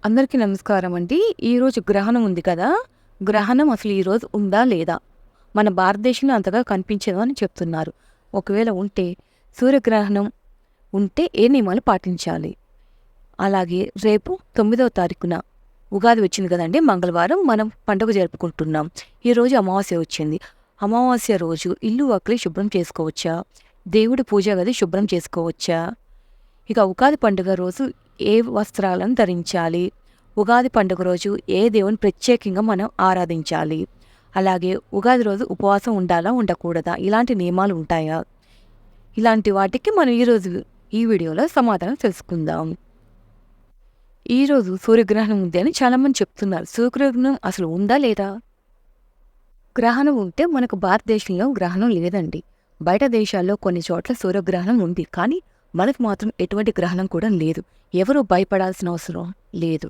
అందరికీ నమస్కారం అండి. ఈరోజు గ్రహణం ఉంది కదా! గ్రహణం అసలు ఈరోజు ఉందా? లేదా? మన భారతదేశంలో అంతగా కనిపించదు అని చెప్తున్నారు. ఒకవేళ ఉంటే సూర్యగ్రహణం ఉంటే ఏ నియమాలు పాటించాలి? అలాగే రేపు 9వ తారీఖున ఉగాది వచ్చింది కదండీ! మంగళవారం మనం పండుగ జరుపుకుంటున్నాం. ఈరోజు అమావాస్య వచ్చింది. అమావాస్య రోజు ఇల్లు వాకిలి శుభ్రం చేసుకోవచ్చా? దేవుడి పూజా గది శుభ్రం చేసుకోవచ్చా? ఇక ఉగాది పండుగ రోజు ఏ వస్త్రాలను ధరించాలి? ఉగాది పండుగ రోజు ఏ దేవుని ప్రత్యేకంగా మనం ఆరాధించాలి? అలాగే ఉగాది రోజు ఉపవాసం ఉండాలా? ఉండకూడదా? ఇలాంటి నియమాలు ఉంటాయా? ఇలాంటి వాటికి మనం ఈరోజు ఈ వీడియోలో సమాధానం తెలుసుకుందాం. ఈరోజు సూర్యగ్రహణం ఉంది అని చాలామంది చెప్తున్నారు. సూర్యగ్రహణం అసలు ఉందా? లేదా? గ్రహణం ఉంటే మనకు భారతదేశంలో గ్రహణం లేదండి. బయట దేశాల్లో కొన్ని చోట్ల సూర్యగ్రహణం ఉంది. కానీ మనకు మాత్రం ఎటువంటి గ్రహణం కూడా లేదు. ఎవరూ భయపడాల్సిన అవసరం లేదు.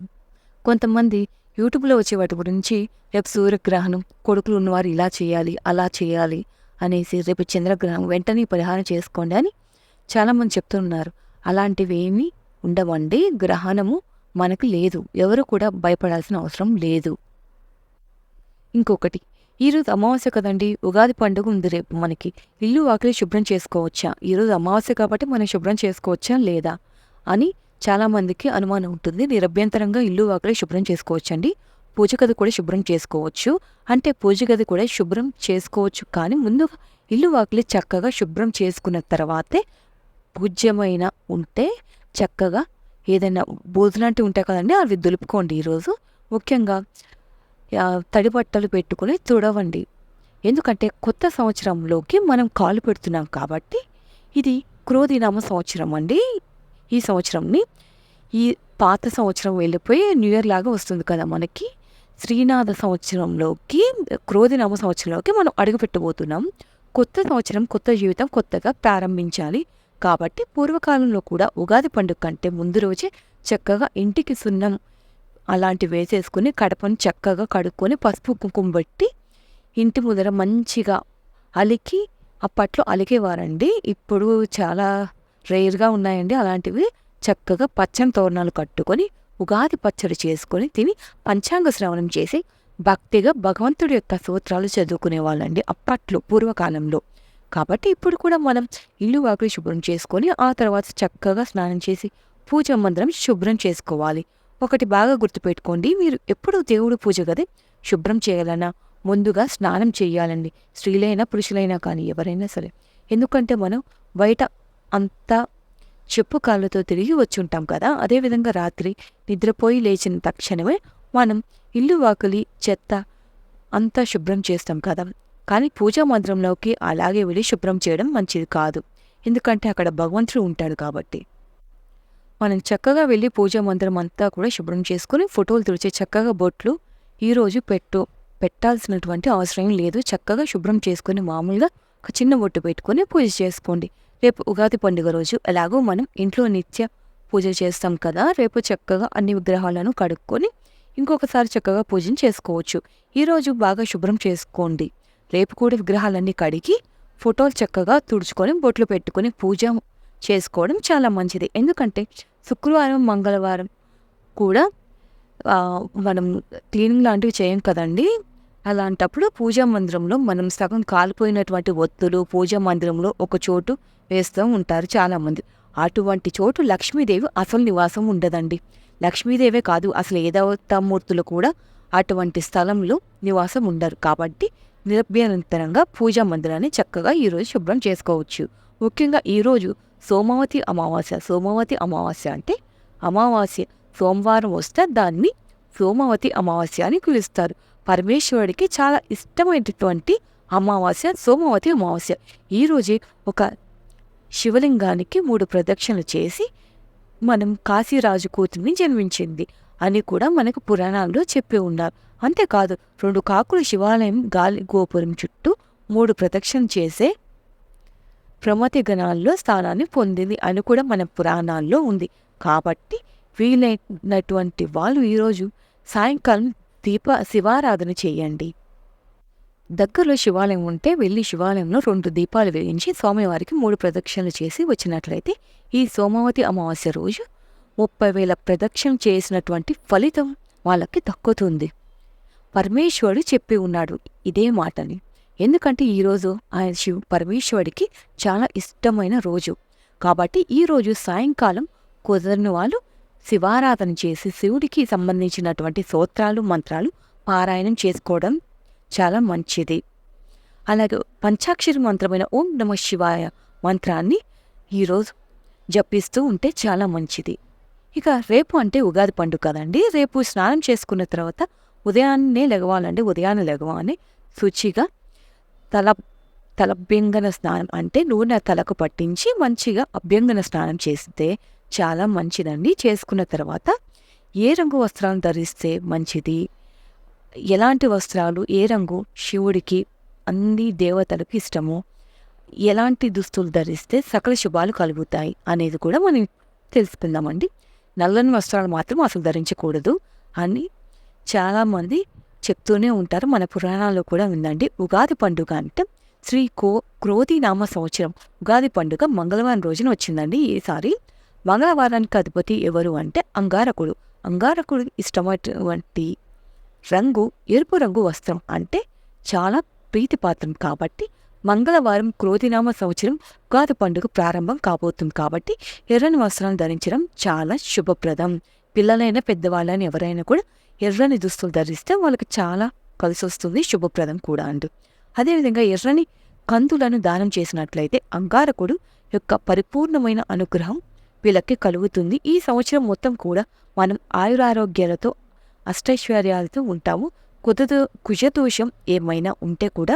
కొంతమంది యూట్యూబ్లో వచ్చే వాటి గురించి రేపు సూర్యగ్రహణం, కొడుకులు ఉన్నవారు ఇలా చేయాలి, అలా చేయాలి అనేసి రేపు చంద్రగ్రహణం వెంటనే పరిహారం చేసుకోండి అని చాలామంది చెప్తున్నారు. అలాంటివి ఏమీ ఉండవండి. గ్రహణము మనకు లేదు. ఎవరు కూడా భయపడాల్సిన అవసరం లేదు. ఇంకొకటి, ఈరోజు అమావాస్య కదండి! ఉగాది పండుగ ఉంది రేపు మనకి. ఇల్లు వాకిలి శుభ్రం చేసుకోవచ్చా? ఈరోజు అమావాస్య కాబట్టి మనం శుభ్రం చేసుకోవచ్చా? లేదా? అని చాలామందికి అనుమానం ఉంటుంది. నిరభ్యంతరంగా ఇల్లు వాకిలి శుభ్రం చేసుకోవచ్చండి. పూజ గది కూడా శుభ్రం చేసుకోవచ్చు. అంటే పూజ గది కూడా శుభ్రం చేసుకోవచ్చు. కానీ ముందుగా ఇల్లు వాకిలి చక్కగా శుభ్రం చేసుకున్న తర్వాతే పూజ్యమైన ఉంటే చక్కగా ఏదైనా బూజులాంటివి ఉంటాయి కదండి, అవి దులుపుకోండి. ఈరోజు ముఖ్యంగా తడి బట్టలు పెట్టుకుని తుడవండి. ఎందుకంటే కొత్త సంవత్సరంలోకి మనం కాలు పెడుతున్నాం కాబట్టి ఇది క్రోధినామ సంవత్సరం అండి. ఈ సంవత్సరంని ఈ పాత సంవత్సరం వెళ్ళిపోయి న్యూ ఇయర్ లాగా వస్తుంది కదా మనకి. శ్రీనాథ సంవత్సరంలోకి, క్రోధినామ సంవత్సరంలోకి మనం అడుగుపెట్టబోతున్నాం. కొత్త సంవత్సరం, కొత్త జీవితం కొత్తగా ప్రారంభించాలి. కాబట్టి పూర్వకాలంలో కూడా ఉగాది పండుగ కంటే ముందు రోజే చక్కగా ఇంటికి సున్నం అలాంటివి వేసేసుకుని కడపను చక్కగా కడుక్కొని పసుపు కుంకుమ పెట్టి ఇంటి ముందర మంచిగా అలికి, అప్పట్లో అలికేవారండి. ఇప్పుడు చాలా రేర్గా ఉన్నాయండి అలాంటివి. చక్కగా పచ్చని తోరణాలు కట్టుకొని ఉగాది పచ్చడి చేసుకొని తిని పంచాంగ శ్రవణం చేసి భక్తిగా భగవంతుడి యొక్క స్తోత్రాలు చదువుకునేవాళ్ళండి అప్పట్లో, పూర్వకాలంలో. కాబట్టి ఇప్పుడు కూడా మనం ఇల్లు వాకిలి శుభ్రం చేసుకొని ఆ తర్వాత చక్కగా స్నానం చేసి పూజా మందిరం శుభ్రం చేసుకోవాలి. ఒకటి బాగా గుర్తుపెట్టుకోండి, మీరు ఎప్పుడు దేవుడు పూజ గది శుభ్రం చేయాలన్నా ముందుగా స్నానం చేయాలండి. స్త్రీలైనా పురుషులైనా కానీ ఎవరైనా సరే. ఎందుకంటే మనం బయట అంతా చెప్పు కాళ్ళతో తిరిగి వచ్చుంటాం కదా. అదేవిధంగా రాత్రి నిద్రపోయి లేచిన తక్షణమే మనం ఇల్లు వాకిలి చెత్త అంతా శుభ్రం చేస్తాం కదా. కానీ పూజా మందిరంలోకి అలాగే వెళ్ళి శుభ్రం చేయడం మంచిది కాదు. ఎందుకంటే అక్కడ భగవంతుడు ఉంటాడు కాబట్టి. మనం చక్కగా వెళ్ళి పూజా మందిరం అంతా కూడా శుభ్రం చేసుకుని ఫోటోలు తుడిచి చక్కగా బొట్లు ఈరోజు పెట్టాల్సినటువంటి అవసరం లేదు. చక్కగా శుభ్రం చేసుకుని మామూలుగా ఒక చిన్న బొట్టు పెట్టుకొని పూజ చేసుకోండి. రేపు ఉగాది పండుగ రోజు ఎలాగో మనం ఇంట్లో నిత్య పూజ చేస్తాం కదా. రేపు చక్కగా అన్ని విగ్రహాలను కడుక్కొని ఇంకొకసారి చక్కగా పూజను చేసుకోవచ్చు. ఈరోజు బాగా శుభ్రం చేసుకోండి. రేపు కూడా విగ్రహాలన్నీ కడిగి ఫోటోలు చక్కగా తుడుచుకొని బొట్లు పెట్టుకొని పూజ చేసుకోవడం చాలా మంచిది. ఎందుకంటే శుక్రవారం, మంగళవారం కూడా మనం క్లీనింగ్ లాంటివి చేయం కదండి. అలాంటప్పుడు పూజా మందిరంలో మనం సగం కాలిపోయినటువంటి ఒత్తులు పూజా మందిరంలో ఒక చోటు వేస్తూ ఉంటారు చాలామంది. అటువంటి చోటు లక్ష్మీదేవి అసలు నివాసం ఉండదండి. లక్ష్మీదేవే కాదు, అసలు ఏ దేవతామూర్తులు కూడా అటువంటి స్థలంలో నివాసం ఉండరు. కాబట్టి నిరభ్యంతరంగా పూజా మందిరాన్ని చక్కగా ఈరోజు శుభ్రం చేసుకోవచ్చు. ముఖ్యంగా ఈరోజు సోమవతి అమావాస్య. సోమవతి అమావాస్య అంటే అమావాస్య సోమవారం వస్తే దాన్ని సోమవతి అమావాస్య అని పిలుస్తారు. పరమేశ్వరుడికి చాలా ఇష్టమైనటువంటి అమావాస్య సోమవతి అమావాస్య. ఈరోజే ఒక శివలింగానికి 3 ప్రదక్షిణలు చేసి మనం కాశీరాజు కూతురిని జన్మించింది అని కూడా మనకు పురాణాల్లో చెప్పి ఉన్నారు. అంతేకాదు 2 కాకులు శివాలయం గాలి గోపురం చుట్టూ 3 ప్రదక్షిణ చేసే ప్రమతి గణాల్లో స్థానాన్ని పొందింది అని కూడా మన పురాణాల్లో ఉంది. కాబట్టి వీలైనటువంటి వాళ్ళు ఈరోజు సాయంకాలం శివారాధన చేయండి. దగ్గరలో శివాలయం ఉంటే వెళ్ళి శివాలయంలో 2 దీపాలు వెలిగించి స్వామివారికి 3 ప్రదక్షిణలు చేసి వచ్చినట్లయితే ఈ సోమవతి అమావాస్య రోజు 30,000 ప్రదక్షిణ చేసినటువంటి ఫలితం వాళ్ళకి దక్కుతుంది. పరమేశ్వరుడు చెప్పి ఉన్నాడు ఇదే మాటని. ఎందుకంటే ఈరోజు ఆయన పరమేశ్వరుడికి చాలా ఇష్టమైన రోజు. కాబట్టి ఈరోజు సాయంకాలం కుదరని వాళ్ళు శివారాధన చేసి శివుడికి సంబంధించినటువంటి స్తోత్రాలు, మంత్రాలు పారాయణం చేసుకోవడం చాలా మంచిది. అలాగే పంచాక్షరి మంత్రమైన ఓం నమః శివాయ మంత్రాన్ని ఈరోజు జపిస్తూ ఉంటే చాలా మంచిది. ఇక రేపు అంటే ఉగాది పండుగ కదండి. రేపు స్నానం చేసుకున్న తర్వాత ఉదయాన్నే లెగవాలని శుచిగా తలభ్యంగన స్నానం అంటే నూనె తలకు పట్టించి మంచిగా అభ్యంగన స్నానం చేస్తే చాలా మంచిదండి. చేసుకున్న తర్వాత ఏ రంగు వస్త్రాలు ధరిస్తే మంచిది, ఎలాంటి వస్త్రాలు, ఏ రంగు శివుడికి అన్ని దేవతలకు ఇష్టమో, ఎలాంటి దుస్తులు ధరిస్తే సకల శుభాలు కలుగుతాయి అనేది కూడా మనం తెలుసుకుందామండి. నల్లని వస్త్రాలు మాత్రం అసలు ధరించకూడదు అని చాలామంది చెప్తూనే ఉంటారు. మన పురాణాల్లో కూడా ఉందండి. ఉగాది పండుగ అంటే క్రోధి నామ సంవత్సరం ఉగాది పండుగ మంగళవారం రోజున వచ్చిందండి. ఈసారి మంగళవారానికి అధిపతి ఎవరు అంటే అంగారకుడు. అంగారకుడు ఇష్టమైనటువంటి రంగు ఎరుపు రంగు వస్త్రం అంటే చాలా ప్రీతిపాత్రం. కాబట్టి మంగళవారం క్రోధినామ సంవత్సరం ఉగాది పండుగ ప్రారంభం కాబోతుంది. కాబట్టి ఎర్రని వస్త్రాలను ధరించడం చాలా శుభప్రదం. పిల్లలైనా పెద్దవాళ్ళని ఎవరైనా కూడా ఎర్రని దుస్తులు ధరిస్తే వాళ్ళకి చాలా కలిసి వస్తుంది, శుభప్రదం కూడా అండు. అదేవిధంగా ఎర్రని కందులను దానం చేసినట్లయితే అంగారకుడు యొక్క పరిపూర్ణమైన అనుగ్రహం వీళ్ళకి కలుగుతుంది. ఈ సంవత్సరం మొత్తం కూడా మనం ఆయురారోగ్యాలతో అష్టైశ్వర్యాలతో ఉంటాము. కుజదోషం ఏమైనా ఉంటే కూడా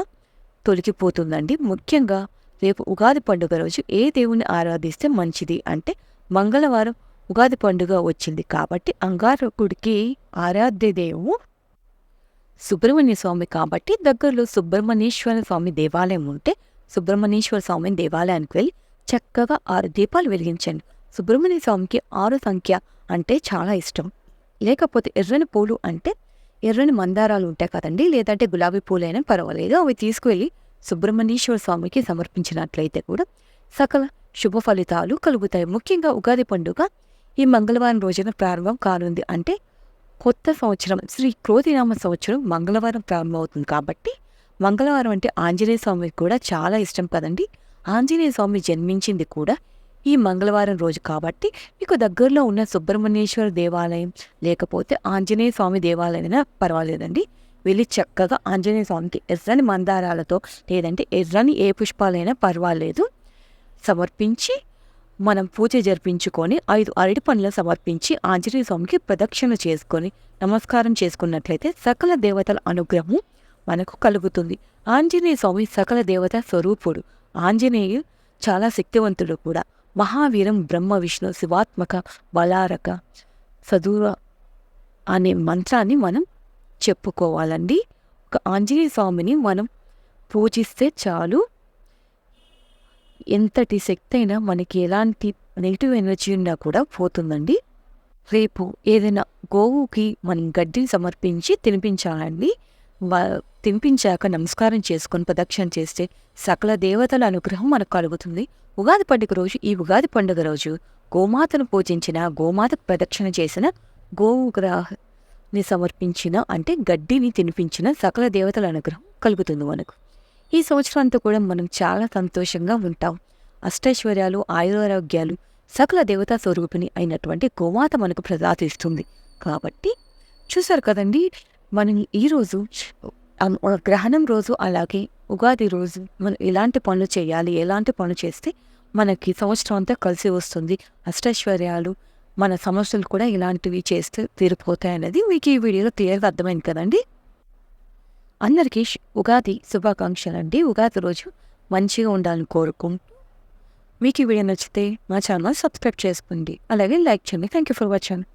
తొలగిపోతుందండి. ముఖ్యంగా రేపు ఉగాది పండుగ రోజు ఏ దేవుణ్ణి ఆరాధిస్తే మంచిది అంటే మంగళవారం ఉగాది పండుగ వచ్చింది కాబట్టి అంగారకుడికి ఆరాధ్య దేవుడు సుబ్రహ్మణ్య స్వామి. కాబట్టి దగ్గరలో సుబ్రహ్మణ్యేశ్వర స్వామి దేవాలయం ఉంటే సుబ్రహ్మణ్యేశ్వర స్వామి దేవాలయానికి వెళ్ళి చక్కగా 6 దీపాలు వెలిగించండి. సుబ్రహ్మణ్య స్వామికి 6 సంఖ్య అంటే చాలా ఇష్టం. లేకపోతే ఎర్రని పూలు అంటే ఎర్రని మందారాలు ఉంటాయి కదండి, లేదంటే గులాబీ పూలైనా పర్వాలేదు, అవి తీసుకువెళ్ళి సుబ్రహ్మణ్యేశ్వర స్వామికి సమర్పించినట్లయితే కూడా సకల శుభ ఫలితాలు కలుగుతాయి. ముఖ్యంగా ఉగాది పండుగ ఈ మంగళవారం రోజున ప్రారంభం కానుంది. అంటే కొత్త సంవత్సరం క్రోధినామ సంవత్సరం మంగళవారం ప్రారంభమవుతుంది. కాబట్టి మంగళవారం అంటే ఆంజనేయ స్వామికి కూడా చాలా ఇష్టం కదండి. ఆంజనేయ స్వామి జన్మించింది కూడా ఈ మంగళవారం రోజు. కాబట్టి మీకు దగ్గరలో ఉన్న సుబ్రహ్మణ్యేశ్వర దేవాలయం లేకపోతే ఆంజనేయ స్వామి దేవాలయమైనా పర్వాలేదండి, వెళ్ళి చక్కగా ఆంజనేయ స్వామికి ఎర్రని మందారాలతో లేదంటే ఎర్రని ఏ పుష్పాలైనా పర్వాలేదు సమర్పించి మనం పూజ జరిపించుకొని 5 అరటి పండ్లను సమర్పించి ఆంజనేయ స్వామికి ప్రదక్షిణ చేసుకొని నమస్కారం చేసుకున్నట్లయితే సకల దేవతల అనుగ్రహం మనకు కలుగుతుంది. ఆంజనేయ స్వామి సకల దేవత స్వరూపుడు. ఆంజనేయుడు చాలా శక్తివంతుడు కూడా. మహావీరం బ్రహ్మ విష్ణు శివాత్మక బలారక సదూర అనే మంత్రాన్ని మనం చెప్పుకోవాలండి. ఒక ఆంజనేయ స్వామిని మనం పూజిస్తే చాలు, ఎంతటి శక్తి అయినా మనకి ఎలాంటి నెగిటివ్ ఎనర్జీ ఉన్నా కూడా పోతుందండి. రేపు ఏదైనా గోవుకి మనం గడ్డిని సమర్పించి తినిపించాలండి. తినిపించాక నమస్కారం చేసుకొని ప్రదక్షిణ చేస్తే సకల దేవతల అనుగ్రహం మనకు కలుగుతుంది. ఉగాది పండుగ రోజు ఈ ఉగాది పండుగ రోజు గోమాతను పూజించిన, గోమాతకు ప్రదక్షిణ చేసిన, గోవుగ్రహాన్ని సమర్పించిన అంటే గడ్డిని తినిపించిన సకల దేవతల అనుగ్రహం కలుగుతుంది మనకు. ఈ సంవత్సరం అంతా కూడా మనం చాలా సంతోషంగా ఉంటాం. అష్టైశ్వర్యాలు, ఆయురారోగ్యాలు సకల దేవతా స్వరూపిణి అయినటువంటి గోమాత మనకు ప్రసాదిస్తుంది. కాబట్టి చూసారు కదండి, మనం ఈరోజు గ్రహణం రోజు అలాగే ఉగాది రోజు మనం ఎలాంటి పనులు చేయాలి, ఎలాంటి పనులు చేస్తే మనకి సంవత్సరం అంతా కలిసి వస్తుంది, అష్టైశ్వర్యాలు, మన సమస్యలు కూడా ఇలాంటివి చేస్తే తీరిపోతాయి అనేది మీకు ఈ వీడియోలో క్లియర్గా అర్థమైంది కదండి. అందరికీ ఉగాది శుభాకాంక్షలు అండి. ఉగాది రోజు మంచిగా ఉండాలని కోరుకుంటూ మీకు ఈ వీడియో నచ్చితే మా ఛానల్ సబ్స్క్రైబ్ చేసుకోండి, అలాగే లైక్ చేయండి. Thank you for watching.